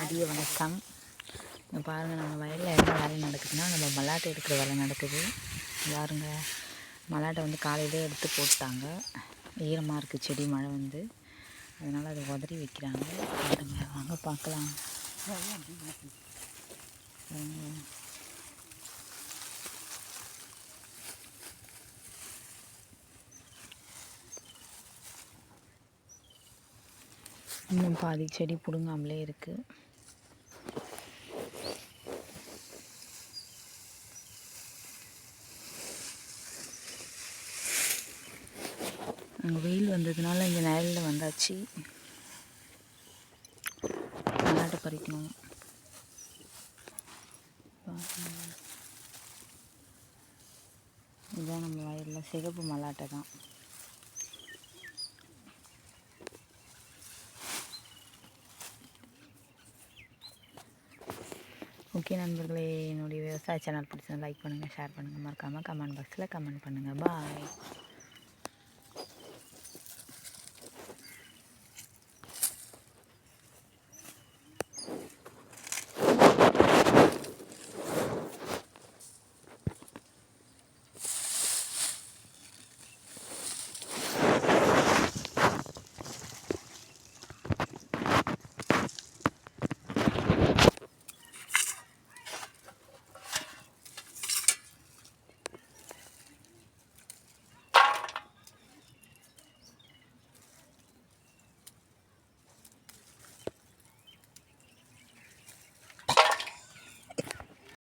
மதிய வணக்கம். இங்கே பாருங்கள், நம்ம வயலில் என்ன வேலை நடக்குதுன்னா, நம்ம மல்லாட்டை எடுக்கிற வேலை நடக்குது. பாருங்கள், மல்லாட்டை வந்து காலையிலே எடுத்து போட்டாங்க. ஈரமாக இருக்குது செடி, மழை வந்து, அதனால் அதை உதறி வைக்கிறாங்க. பாருங்கள், வாங்க பார்க்கலாம். இன்னும் பாதி செடி பிடுங்காமலே இருக்குது. அங்கே வெயில் வந்ததுனால இங்கே நிழலில் வந்தாச்சு. மல்லாட்டை பறிக்கணும். இதுதான் நம்ம வயலில் சிகப்பு மல்லாட்டை தான். ஓகே நண்பர்களே, என்னுடைய விவசாய சேனல் பிடிச்சதை லைக் பண்ணுங்கள், ஷேர் பண்ணுங்கள், மறக்காமல் கமெண்ட் பாக்ஸில் கமெண்ட் பண்ணுங்கள். பாய்.